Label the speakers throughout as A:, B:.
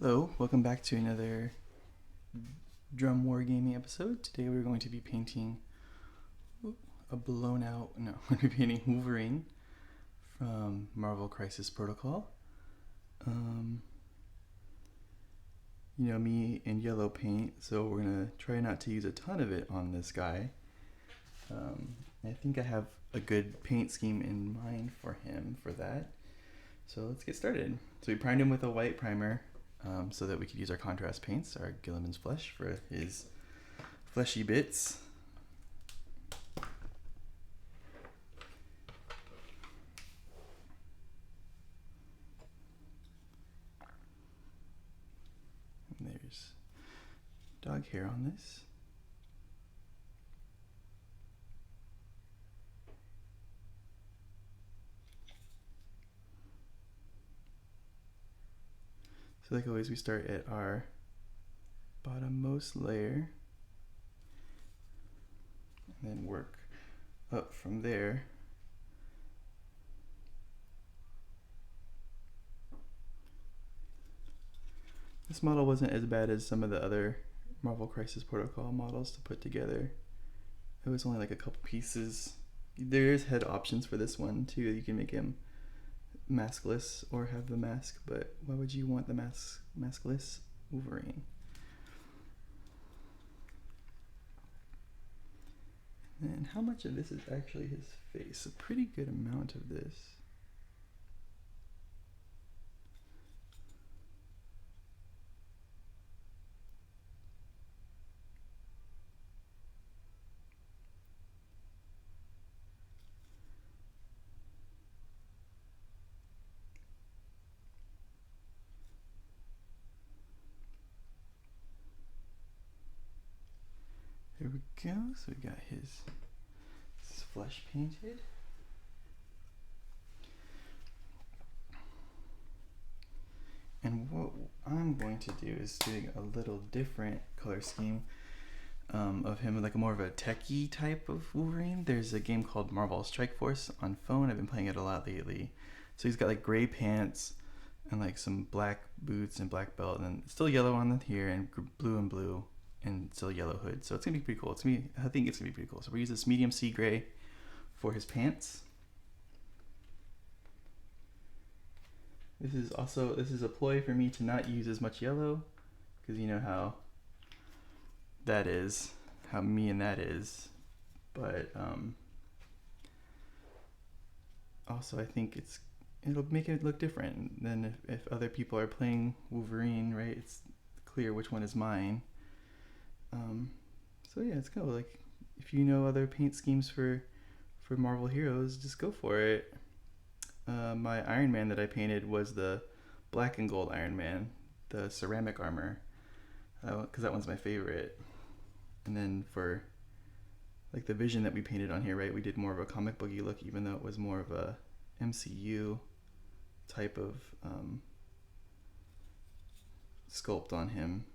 A: Hello, welcome back to another drum wargaming episode. Today we're going to be painting a blown out, no, we're going to be painting Wolverine from Marvel Crisis Protocol. You know me and yellow paint, so we're going to try not to use a ton of it on this guy. I think I have a good paint scheme in mind for him for that. So let's get started. So we primed him with a white primer. So that we could use our contrast paints, our Gilliman's Flesh, for his fleshy bits. And there's dog hair on this. So like always, we start at our bottommost layer and then work up from there. This model wasn't as bad as some of the other Marvel Crisis Protocol models to put together. It was only like a couple pieces. There's head options for this one too. You can make him maskless or have the mask, but why would you want the maskless Wolverine? And how much of this is actually his face? A pretty good amount of this. There we go. So we got his flesh painted. And what I'm going to do is doing a little different color scheme of him, like more of a techie type of Wolverine. There's a game called Marvel Strike Force on phone. I've been playing it a lot lately. So he's got like gray pants and like some black boots and black belt, and then still yellow on the here and blue and still yellow hood. So it's gonna be pretty cool. I think it's gonna be pretty cool. So we use this medium sea gray for his pants. This is a ploy for me to not use as much yellow, because you know how that is, how me and that is. But also I think it'll make it look different than if other people are playing Wolverine, right? It's clear which one is mine. So yeah, it's kind of like, if you know other paint schemes for Marvel heroes, just go for it. My Iron Man that I painted was the black and gold Iron Man, the ceramic armor, because that one's my favorite. And then for like the Vision that we painted on here, right, we did more of a comic booky look, even though it was more of a MCU type of sculpt on him.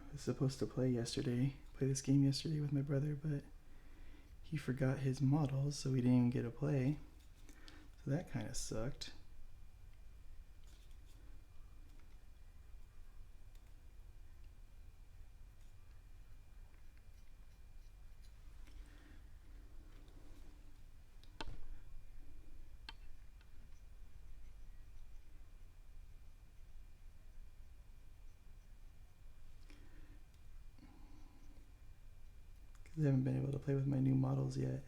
A: I was supposed to play this game yesterday with my brother, but he forgot his models, so we didn't even get to play. So that kind of sucked. Because I haven't been able to play with my new models yet.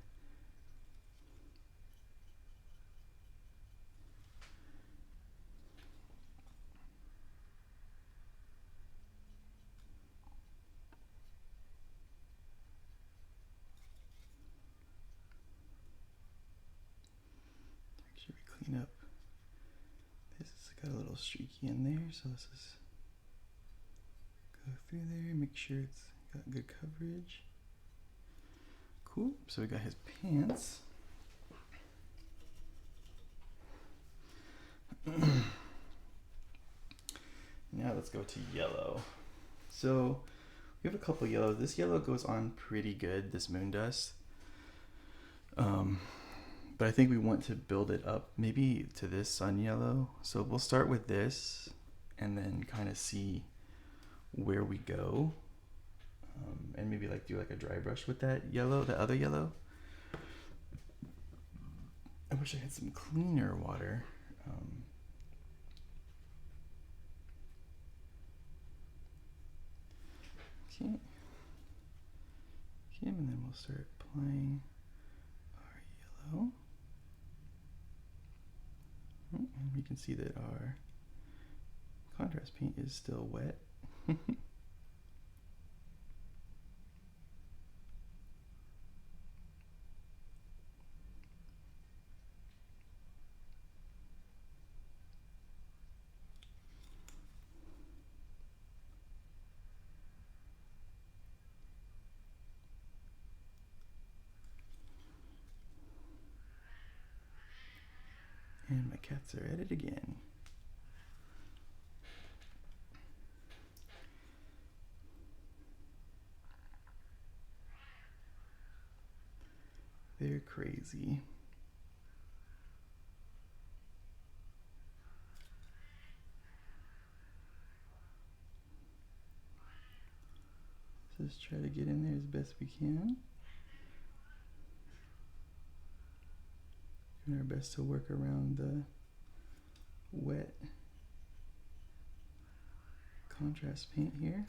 A: Should we clean up? This has got a little streaky in there, so let's just go through there, make sure it's got good coverage. Cool. So we got his pants. Now let's go to yellow. So we have a couple yellows. This yellow goes on pretty good, this moon dust. But I think we want to build it up maybe to this sun yellow. So we'll start with this and then kind of see where we go. And maybe like do like a dry brush with that yellow, the other yellow. I wish I had some cleaner water. Okay. Okay, and then we'll start applying our yellow. And we can see that our contrast paint is still wet. And my cats are at it again. They're crazy. Let's just try to get in there as best we can. Doing our best to work around the wet contrast paint here.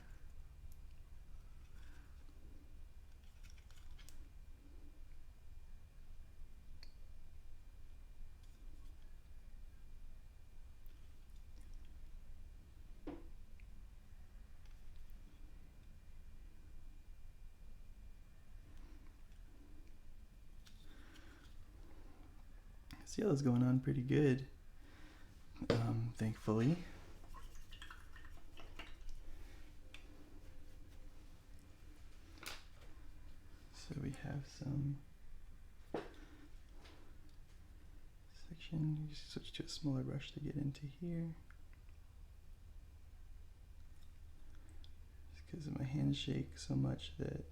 A: This yellow's going on pretty good, thankfully. So we have some section. You just switch to a smaller brush to get into here. Just because my hands shake so much that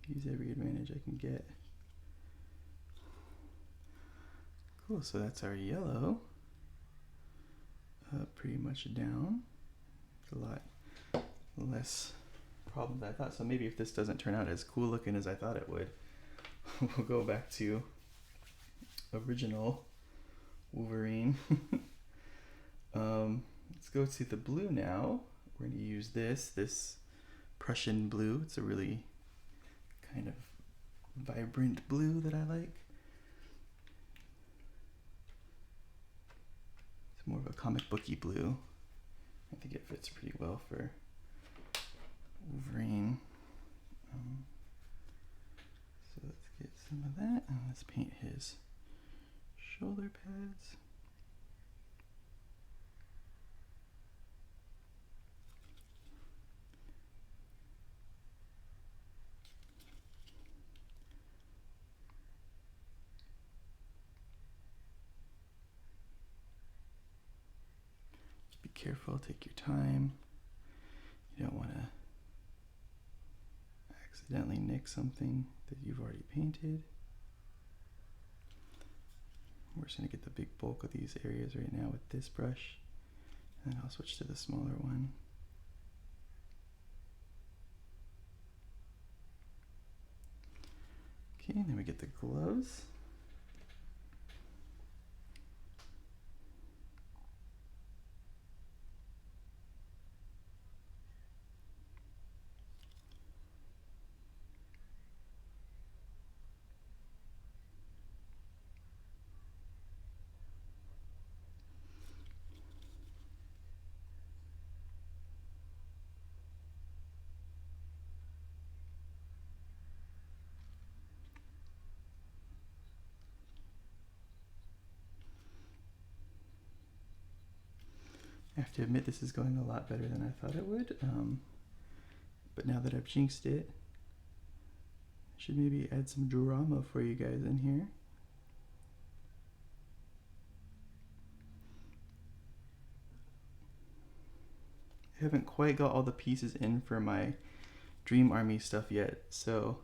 A: I use every advantage I can get. Cool, so that's our yellow. Pretty much down. It's a lot less problem than I thought. So maybe if this doesn't turn out as cool looking as I thought it would, we'll go back to original Wolverine. Let's go to the blue now. We're going to use this Prussian blue. It's a really kind of vibrant blue that I like. It's more of a comic booky blue. I think it fits pretty well for Wolverine. So let's get some of that and let's paint his shoulder pads. Be careful, take your time. You don't want to accidentally nick something that you've already painted. We're just going to get the big bulk of these areas right now with this brush, and then I'll switch to the smaller one. Okay, and then we get the gloves. I have to admit this is going a lot better than I thought it would, but now that I've jinxed it, Should maybe add some drama for you guys in here. I haven't quite got all the pieces in for my Dream Army stuff yet, so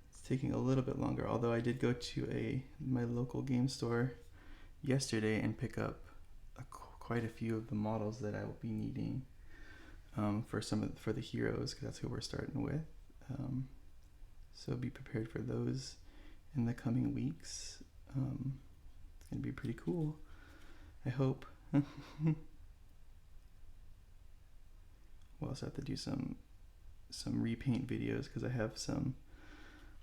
A: it's taking a little bit longer. Although I did go to my local game store yesterday and pick up quite a few of the models that I will be needing for the heroes, because that's who we're starting with. So be prepared for those in the coming weeks. It's gonna be pretty cool, I hope. We'll also have to do some repaint videos, because I have some,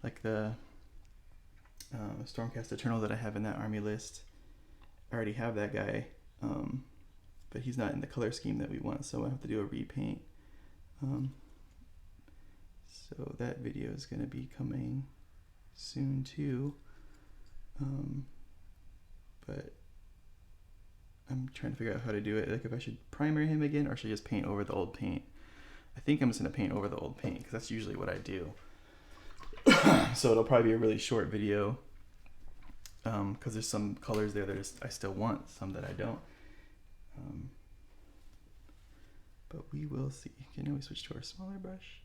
A: like the Stormcast Eternal that I have in that army list. I already have that guy, but he's not in the color scheme that we want, so I'll have to do a repaint. So that video is going to be coming soon too, but I'm trying to figure out how to do it, like if I should primer him again or should I just paint over the old paint. I think I'm just going to paint over the old paint, because that's usually what I do. So it'll probably be a really short video, because there's some colors there that I still want, some that I don't. But we will see. Okay, now we switch to our smaller brush.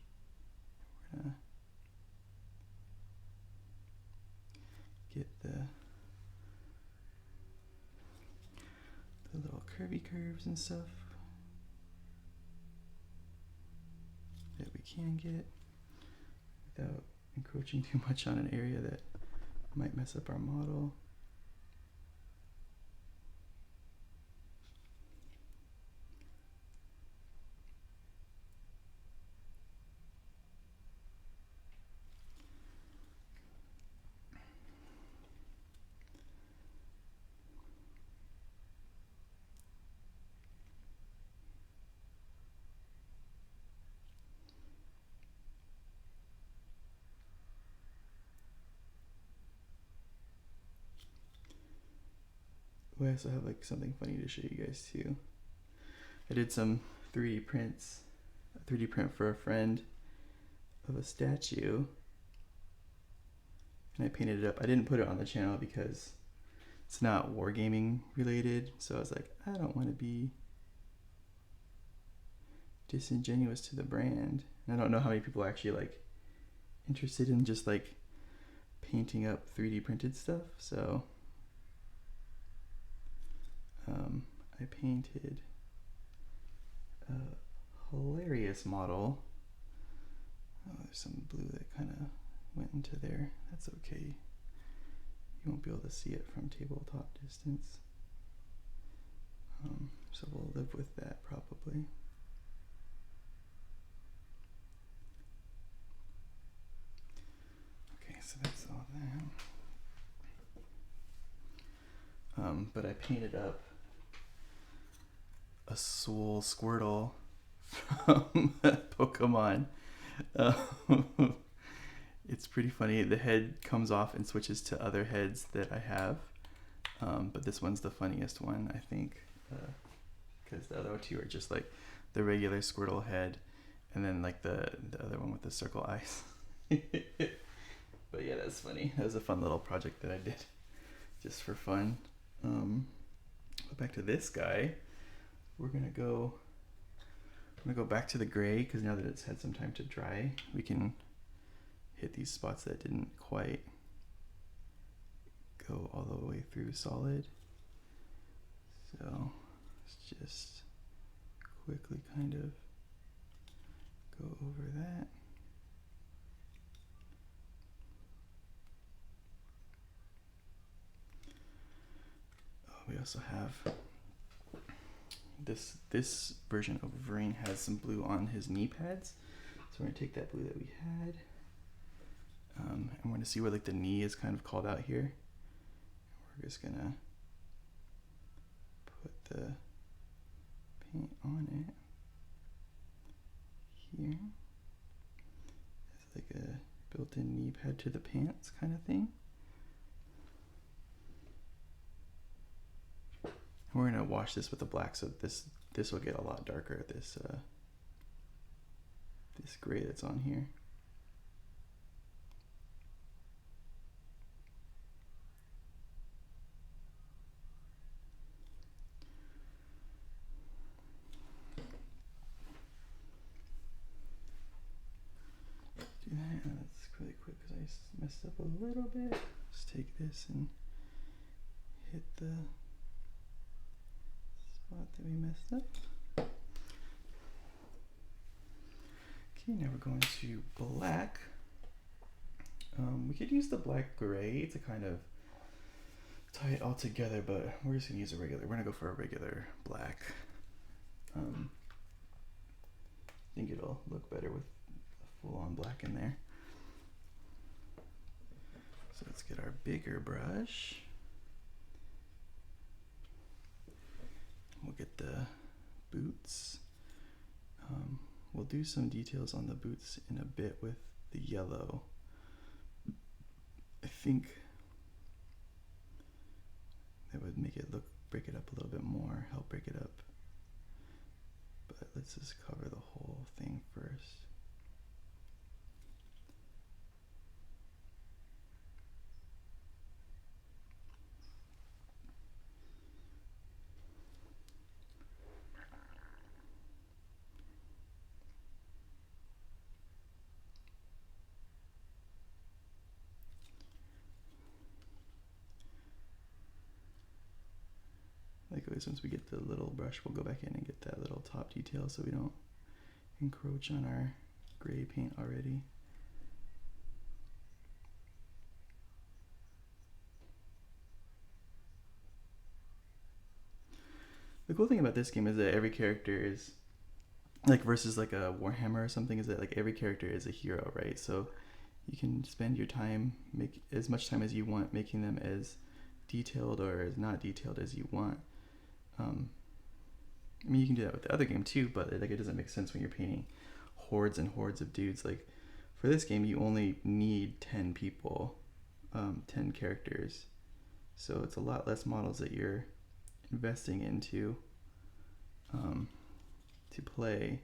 A: We're gonna get the little curvy curves and stuff that we can get without encroaching too much on an area that might mess up our model. I also have like something funny to show you guys too. I did some 3D prints, a 3D print for a friend of a statue, and I painted it up. I didn't put it on the channel because it's not Wargaming related, so I was like, I don't want to be disingenuous to the brand. And I don't know how many people are actually like interested in just like painting up 3D printed stuff, so I painted a hilarious model. Oh, there's some blue that kind of went into there. That's okay. You won't be able to see it from tabletop distance. So we'll live with that probably. Okay, so that's all that. But I painted up a Swole Squirtle from Pokemon. It's pretty funny. The head comes off and switches to other heads that I have, but this one's the funniest one, I think, because the other two are just like the regular Squirtle head, and then like the other one with the circle eyes. But yeah, that's funny. That was a fun little project that I did just for fun. Back to this guy. We're gonna go back to the gray, because now that it's had some time to dry, we can hit these spots that didn't quite go all the way through solid. So let's just quickly kind of go over that. We also have this version of Wolverine has some blue on his knee pads, so we're gonna take that blue that we had, and we're gonna see where like the knee is kind of called out here. We're just gonna put the paint on it here. It's like a built-in knee pad to the pants kind of thing. We're gonna wash this with the black, so this will get a lot darker. This gray that's on here. do that. That's really quick because I messed up a little bit. Just take this and hit the spot that we messed up. Okay, now we're going to black. We could use the black gray to kind of tie it all together, but we're just gonna use a regular. We're gonna go for a regular black. I think it'll look better with a full-on black in there. So let's get our bigger brush. We'll get the boots. We'll do some details on the boots in a bit with the yellow. I think that would make it break it up a little bit more, help break it up. But let's just cover the whole thing first. Like always, once we get the little brush, we'll go back in and get that little top detail so we don't encroach on our gray paint already. The cool thing about this game is that every character is, like versus like a Warhammer or something, is that like every character is a hero, right? So you can spend your time, make as much time as you want, making them as detailed or as not detailed as you want. I mean, you can do that with the other game too, but like it doesn't make sense when you're painting hordes and hordes of dudes. Like for this game, you only need 10 people, 10 characters. So it's a lot less models that you're investing into to play.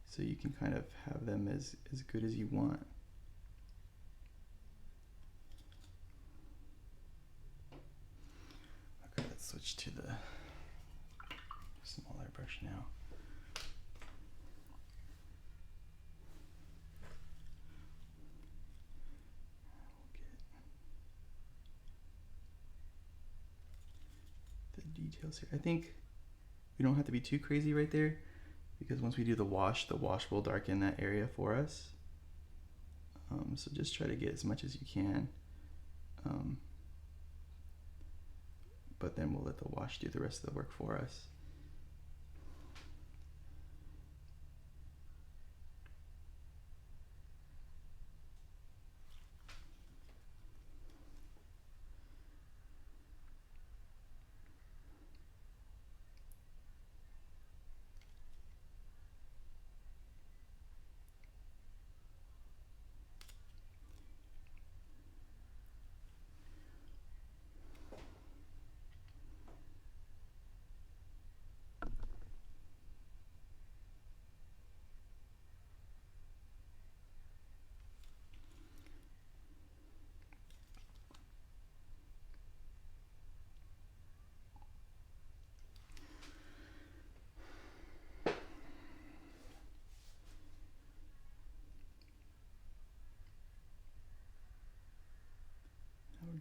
A: So you can kind of have them as good as you want. Okay, let's switch to the smaller brush now. We'll get the details here. I think we don't have to be too crazy right there, because once we do the wash will darken that area for us. So just try to get as much as you can. But then we'll let the wash do the rest of the work for us.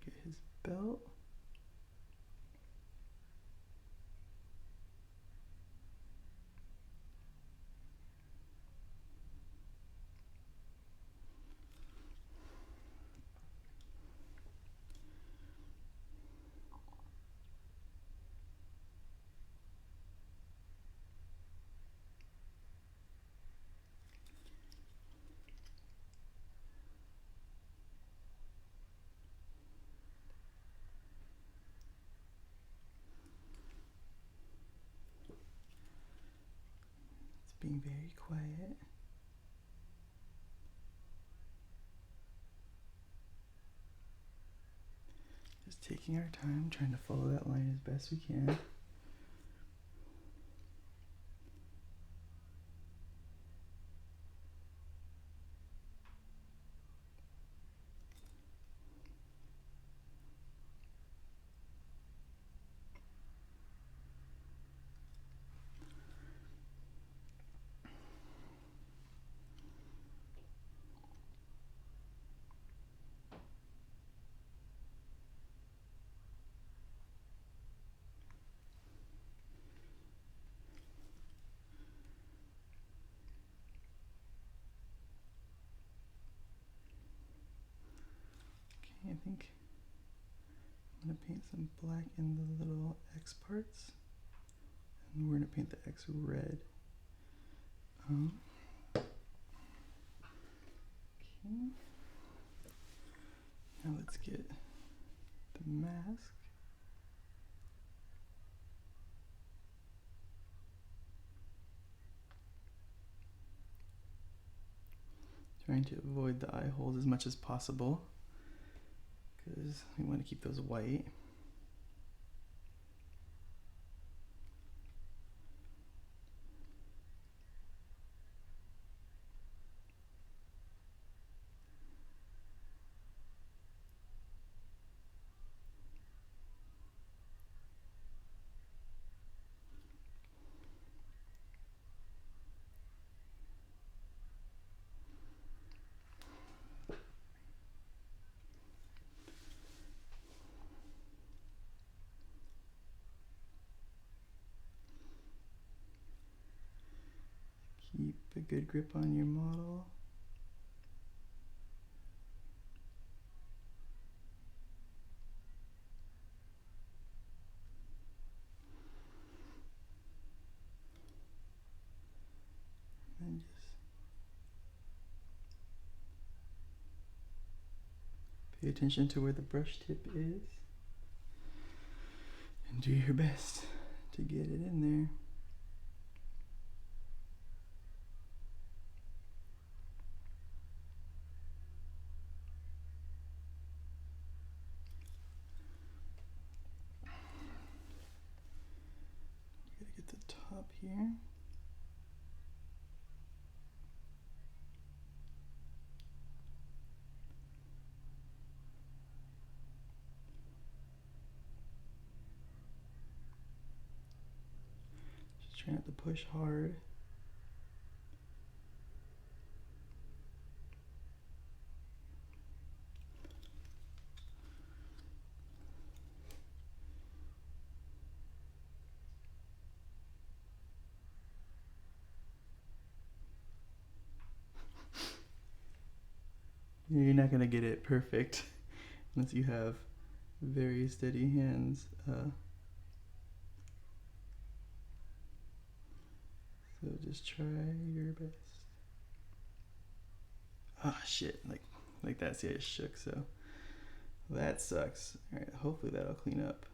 A: Get his belt. Being very quiet. Just taking our time, trying to follow that line as best we can. I think I'm gonna paint some black in the little X parts, and we're gonna paint the X red. Okay. Now let's get the mask. Trying to avoid the eye holes as much as possible because we want to keep those white. Keep a good grip on your model. And just pay attention to where the brush tip is and do your best to get it in there. Gotta get the top here. Just try not to push hard. You're not gonna get it perfect unless you have very steady hands. So just try your best. Ah, shit! Like that. See, I just shook. So that sucks. All right. Hopefully that'll clean up.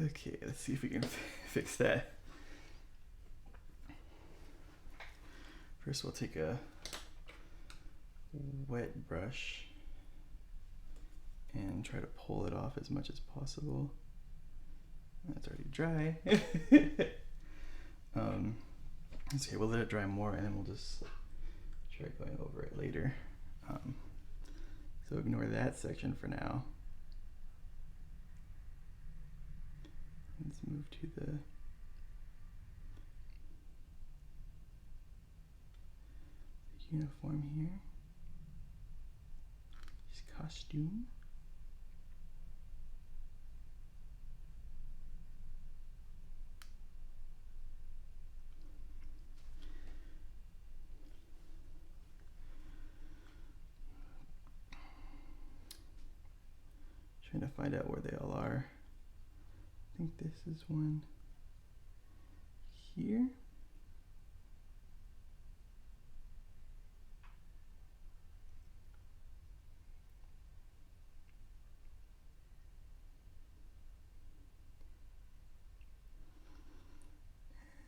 A: Okay, let's see if we can fix that. First, we'll take a wet brush and try to pull it off as much as possible. That's already dry. Okay, we'll let it dry more and then we'll just try going over it later. So ignore that section for now. Let's move to the uniform here. His costume. Trying to find out where they all are. I think this is one here.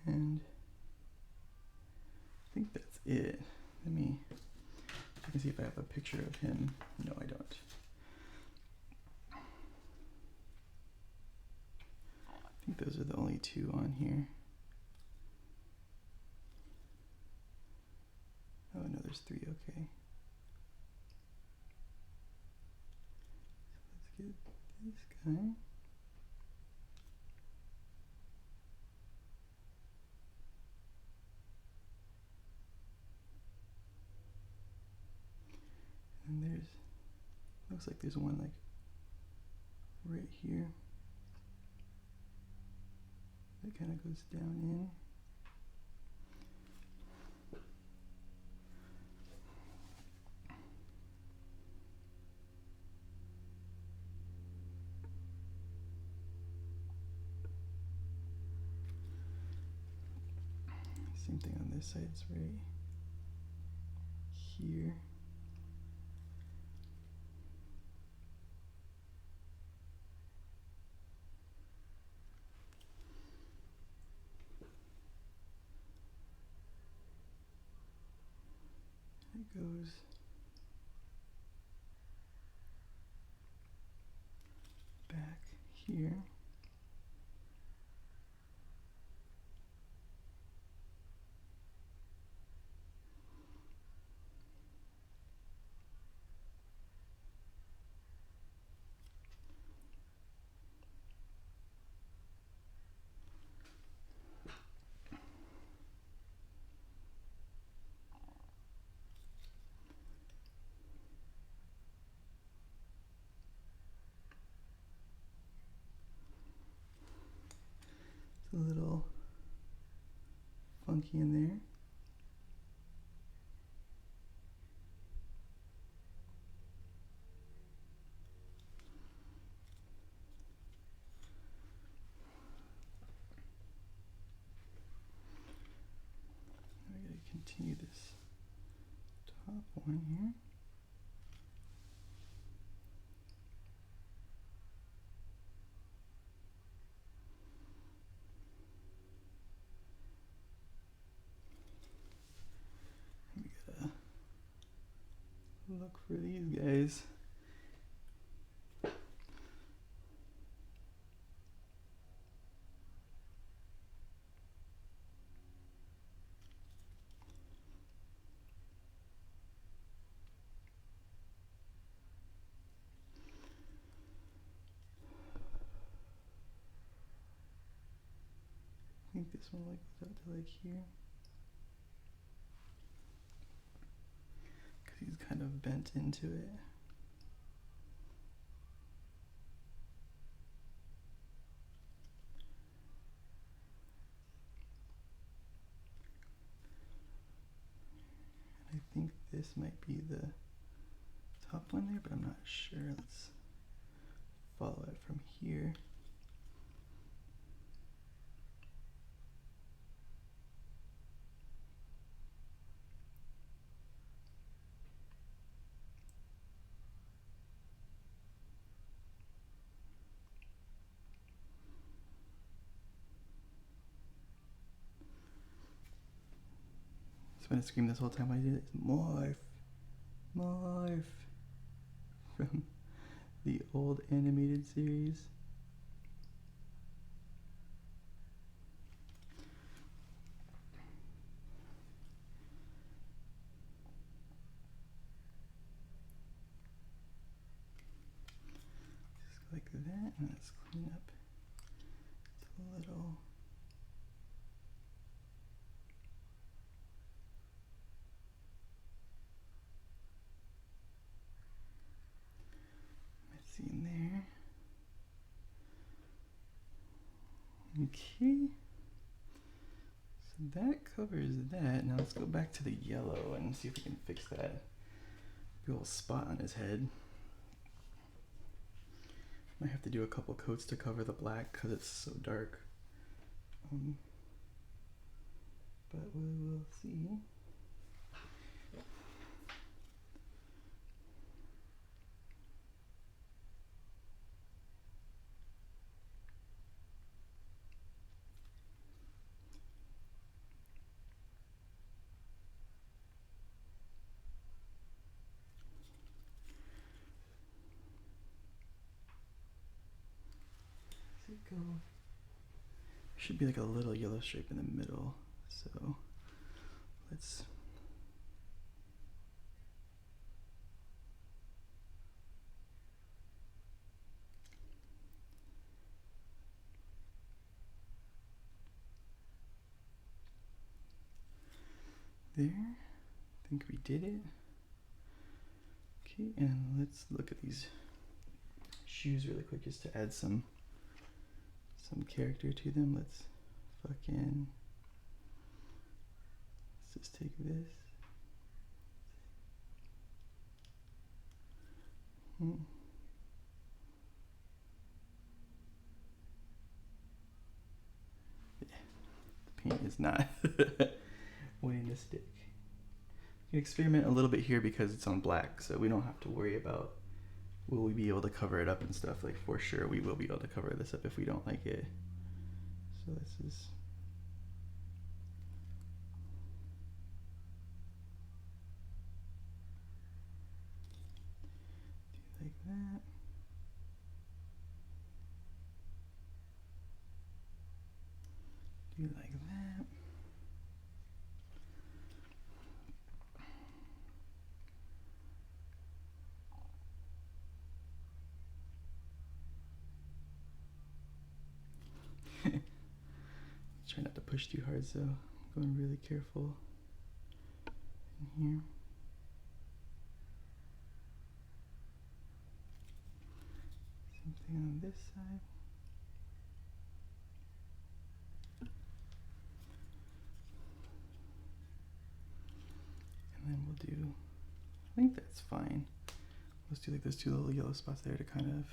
A: And I think that's it. Let me check and see if I have a picture of him. No, I don't. I think those are the only two on here. Oh no, there's three, okay. So let's get this guy. And there's, looks like there's one like right here that kind of goes down in. Same thing on this side, it's right here. It goes back here. It's a little funky in there. I gotta continue this top one here. We gotta look for these guys. I think this one like goes out to like here. Cause he's kind of bent into it. I think this might be the top one there, but I'm not sure. Let's follow it from here. So I'm gonna scream this whole time when I do it. Morph! Morph! From the old animated series. Just like that, and let's clean up. It's a little. Messy in there. Okay. So that covers that. Now let's go back to the yellow and see if we can fix that big old spot on his head. Might have to do a couple coats to cover the black because it's so dark. But we will see. Go. Should be like a little yellow stripe in the middle, so let's there. I think we did it. Okay, and let's look at these shoes really quick just to add some character to them. Let's just take this. Yeah, the paint is not wanting to stick. You can experiment a little bit here because it's on black, so we don't have to worry about will we be able to cover it up and stuff. Like, for sure we will be able to cover this up if we don't like it. So this is do like that. Do like that. Try not to push too hard, so I'm going really careful in here. Same thing on this side. And then we'll do, I think that's fine. Let's do like those two little yellow spots there to kind of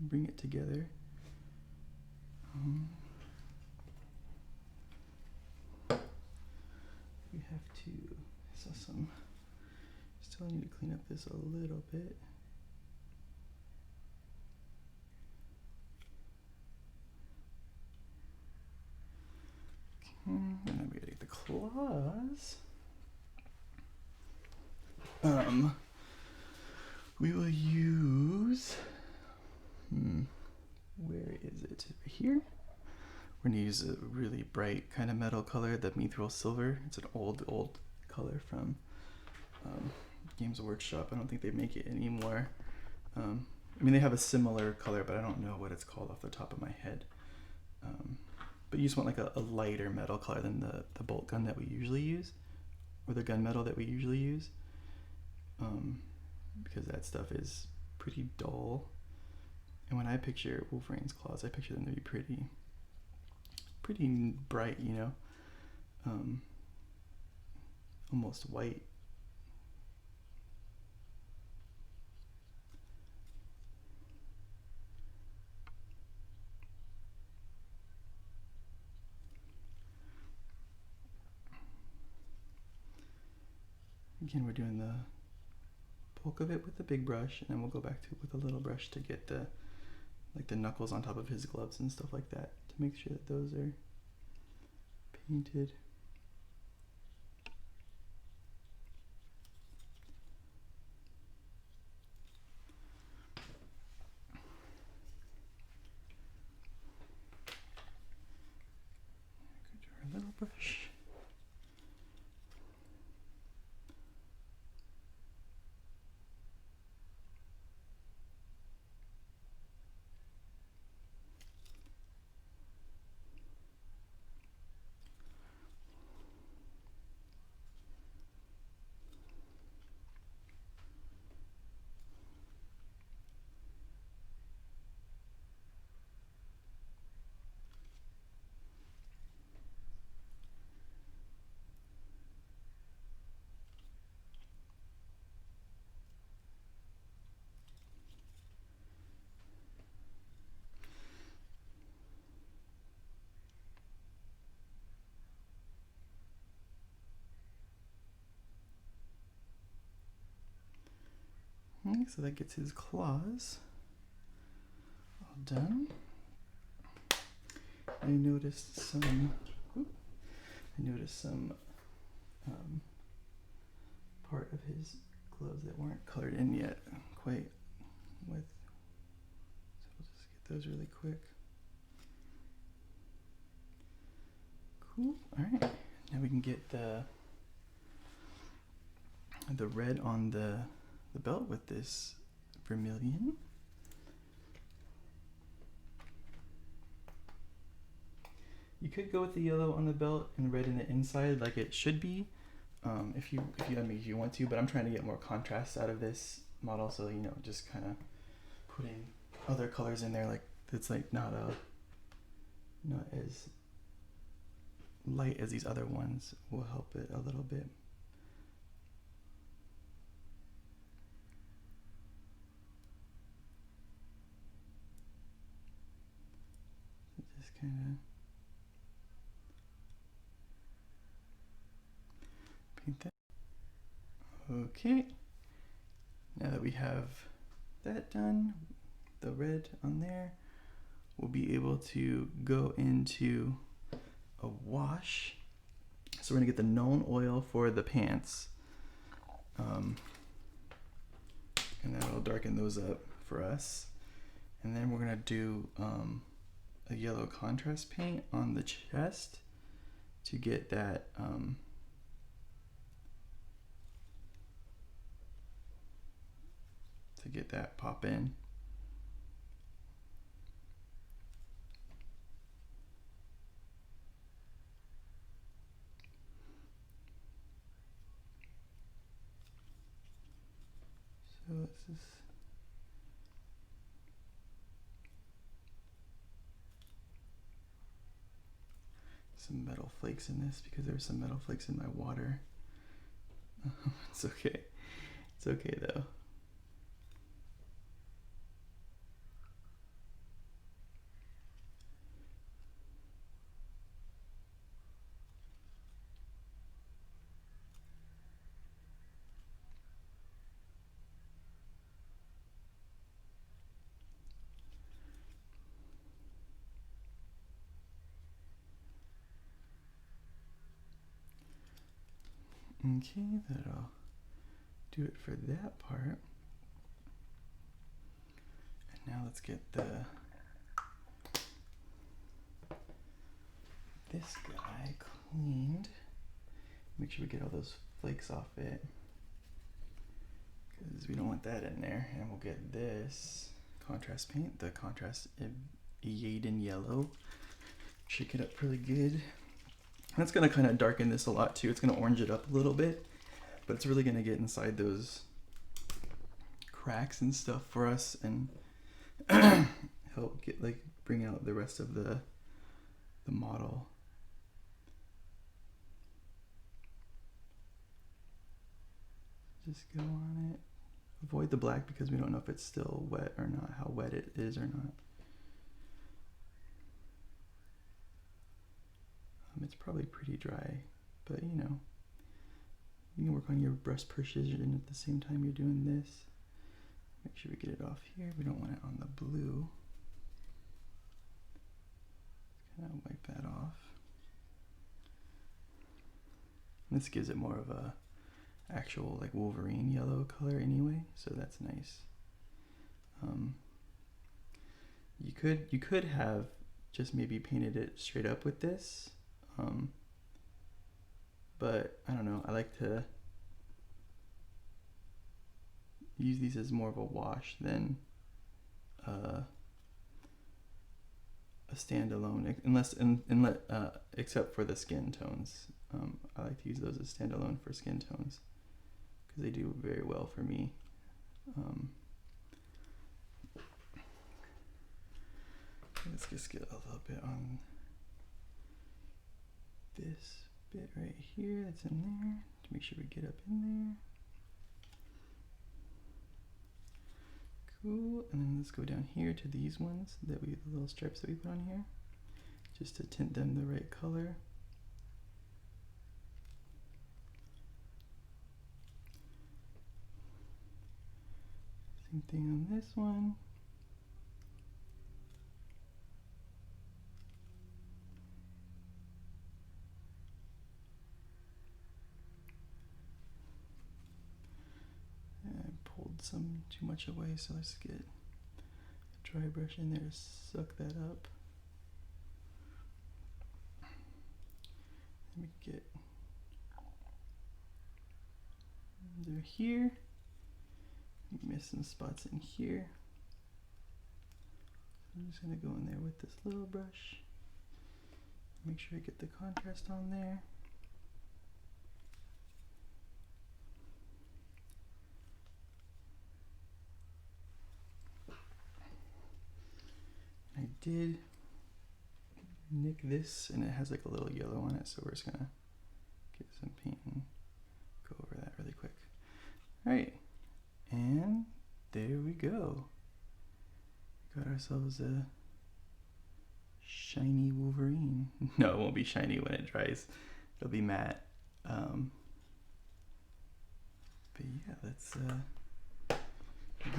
A: bring it together. We have to, still need to clean up this a little bit. Okay, and then we gotta get the claws. We will use, where is it? Here? We're gonna use a really bright kind of metal color, the mithril silver. It's an old color from Games Workshop. I don't think they make it anymore. I mean, they have a similar color, but I don't know what it's called off the top of my head. But you just want like a lighter metal color than the bolt gun that we usually use, or the gunmetal that we usually use, because that stuff is pretty dull. And when I picture Wolverine's claws, I picture them to be pretty bright, you know, almost white. Again, we're doing the bulk of it with the big brush, and then we'll go back to it with a little brush to get the knuckles on top of his gloves and stuff like that, to make sure that those are painted. Go to our little brush. Okay, so that gets his claws all done. I noticed some part of his gloves that weren't colored in yet quite with, so we'll just get those really quick. Cool. All right, now we can get the red on the belt with this vermilion. You could go with the yellow on the belt and red in the inside like it should be, if you want to, but I'm trying to get more contrast out of this model, so just kind of putting other colors in there, like it's like not as light as these other ones will help it a little bit. Just kind of paint that. Okay, now that we have that done, the red on there, we'll be able to go into a wash. So we're gonna get the known oil for the pants, and that'll darken those up for us. And then we're gonna do a yellow contrast paint on the chest to get that pop in. So this is some metal flakes in this because there's some metal flakes in my water. It's okay. It's okay though. Okay, that'll do it for that part. And now let's get this guy cleaned. Make sure we get all those flakes off it, because we don't want that in there. And we'll get this contrast paint, the contrast Yaden yellow. Shake it up really good. That's gonna kind of darken this a lot too. It's gonna orange it up a little bit, but it's really gonna get inside those cracks and stuff for us and help get bring out the rest of the model. Just go on it. Avoid the black because we don't know if it's still wet or not, how wet it is or not. It's probably pretty dry, but you can work on your brush precision at the same time you're doing this. Make sure we get it off here. We don't want it on the blue. Kind of wipe that off. This gives it more of a actual like Wolverine yellow color anyway, so that's nice. You could have just maybe painted it straight up with this. But I don't know, I like to use these as more of a wash than a standalone, except for the skin tones. I like to use those as standalone for skin tones because they do very well for me. Let's just get a little bit on this bit right here that's in there to make sure we get up in there. Cool, and then let's go down here to these ones the little stripes that we put on here, just to tint them the right color. Same thing on this one. Some too much away, so let's get a dry brush in there to suck that up. Let me get under here. Miss some spots in here. I'm just gonna go in there with this little brush. Make sure I get the contrast on there. did nick this, and it has like a little yellow on it, so we're just gonna get some paint and go over that really quick. All right, and there we go. Got ourselves a shiny Wolverine. No, it won't be shiny when it dries. It'll be matte. But yeah, let's get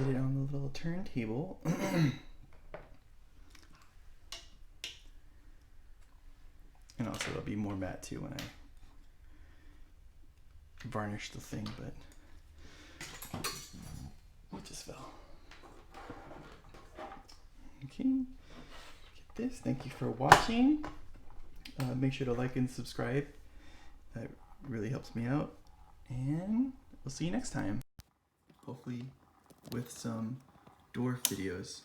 A: it on the little turntable. And also it'll be more matte too when I varnish the thing, but it just fell. Okay, get this. Thank you for watching. Make sure to like and subscribe. That really helps me out. And we'll see you next time. Hopefully with some dwarf videos.